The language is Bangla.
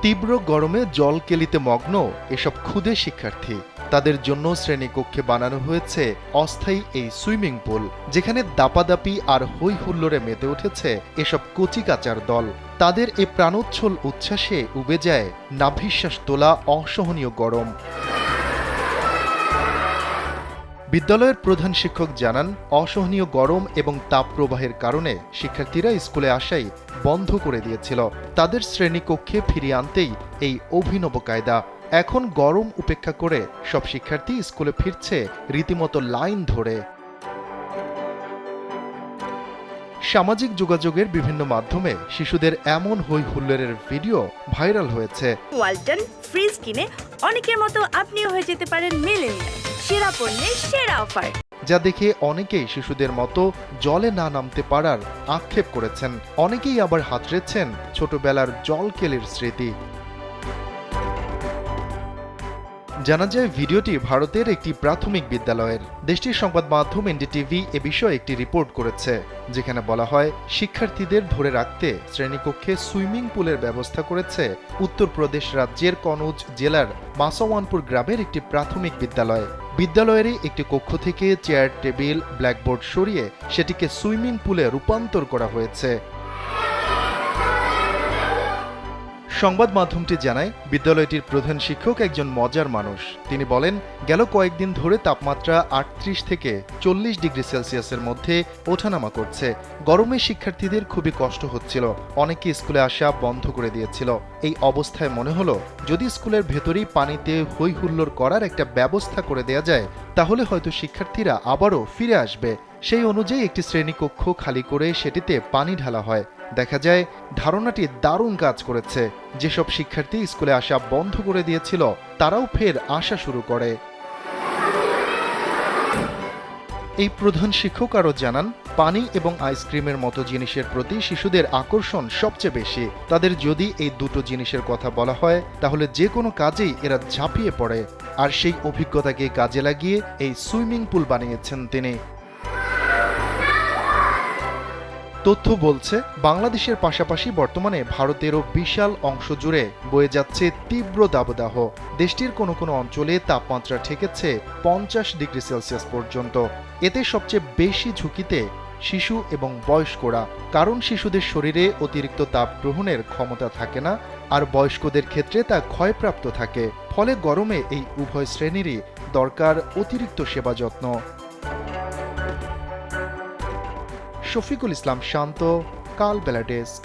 তীব্র গরমে জল কেলিতে মগ্ন এসব ক্ষুদে শিক্ষার্থী। তাদের জন্য শ্রেণীকক্ষে বানানো হয়েছে অস্থায়ী এই সুইমিং পুল, যেখানে দাপাদাপি আর হই হুল্লোড়ে মেতে উঠেছে এসব কচিকাচার দল। তাদের এ প্রাণোচ্ছল উচ্ছ্বাসে উবে যায় নাভিশ্বাস তোলা অসহনীয় গরম। বিদ্যালয়ের প্রধান শিক্ষক জানান, অসহনীয় গরম এবং তাপপ্রবাহের কারণে শিক্ষার্থীরা স্কুলে আসাই বন্ধ করে দিয়েছিল। তাদের শ্রেণীকক্ষে ফিরিয়ে আনতেই এই অভিনব কায়দা। এখন গরম উপেক্ষা করে সব শিক্ষার্থী স্কুলে ফিরছে রীতিমতো লাইন ধরে। সামাজিক যোগাযোগের বিভিন্ন মাধ্যমে শিশুদের এমন হই হুল্লোড়ের ভিডিও ভাইরাল হয়েছে। ওয়ালটন ফ্রিজ কিনে অনেকের মতো আপনিও হয়ে যেতে পারেন মিলেনিয়াল, সেরা পণ্যের সেরা অফার। যা দেখে অনেকেই শিশুদের মতো জলে না নামতে পারার আক্ষেপ করেছেন। অনেকেই আবার হাতড়েছেন ছোটবেলার জলকেলির স্মৃতি। জানা যায়, ভিডিওটি ভারতের একটি প্রাথমিক বিদ্যালয়ের। দেশটির সংবাদ মাধ্যম এনডিটিভি এ বিষয়ে একটি রিপোর্ট করেছে, যেখানে বলা হয় শিক্ষার্থীদের ধরে রাখতে শ্রেণীকক্ষে সুইমিং পুলের ব্যবস্থা করেছে উত্তরপ্রদেশ রাজ্যের কনৌজ জেলার মাসাওয়ানপুর গ্রামের একটি প্রাথমিক বিদ্যালয়। বিদ্যালয়েরই একটি কক্ষ থেকে চেয়ার, টেবিল, ব্ল্যাকবোর্ড সরিয়ে সেটিকে সুইমিং পুলে রূপান্তর করা হয়েছে। সংবাদ মাধ্যমটি জানায়, বিদ্যালয়টির প্রধান শিক্ষক একজন মজার মানুষ। তিনি বলেন, গেল কয়েকদিন ধরে তাপমাত্রা ৩৮ থেকে ৪০ ডিগ্রি সেলসিয়াসের মধ্যে ওঠানামা করছে। গরমে শিক্ষার্থীদের খুবই কষ্ট হচ্ছিল। অনেকে স্কুলে আসা বন্ধ করে দিয়েছিল। এই অবস্থায় মনে হলো, যদি স্কুলের ভেতরেই পানিতে হই হুল্লোড় করার একটা ব্যবস্থা করে দেয়া যায়, তাহলে হয়তো শিক্ষার্থীরা আবারও ফিরে আসবে। সেই অনুযায়ী একটি শ্রেণীকক্ষ খালি করে সেটিতে পানি ঢালা হয়। দেখা যায়, ধারণাটি দারুণ কাজ করেছে। যেসব শিক্ষার্থী স্কুলে আসা বন্ধ করে দিয়েছিল, তারাও ফের আসা শুরু করে। এই প্রধান শিক্ষক আরও জানান, পানি এবং আইসক্রিমের মতো জিনিসের প্রতি শিশুদের আকর্ষণ সবচেয়ে বেশি। তাদের যদি এই দুটো জিনিসের কথা বলা হয়, তাহলে যে কোনো কাজেই এরা ঝাঁপিয়ে পড়ে। আর সেই অভিজ্ঞতাকে কাজে লাগিয়ে এই সুইমিং পুল বানিয়েছেন তিনি। তথ্য বলছে, বাংলাদেশের পাশাপাশি বর্তমানে ভারতেরও বিশাল অংশ জুড়ে বয়ে যাচ্ছে তীব্র দাবদাহ। দেশটির কোনো কোনো অঞ্চলে তাপমাত্রা ঠেকেছে ৫০ ডিগ্রি সেলসিয়াস পর্যন্ত। এতে সবচেয়ে বেশি ঝুঁকিতে শিশু এবং বয়স্করা, কারণ শিশুদের শরীরে অতিরিক্ত তাপ গ্রহণের ক্ষমতা থাকে না, আর বয়স্কদের ক্ষেত্রে তা ক্ষয়প্রাপ্ত থাকে। ফলে গরমে এই উভয় শ্রেণীরই দরকার অতিরিক্ত সেবা যত্ন। শফিকুল ইসলাম শান্ত, কালবেলা ডেস্ক।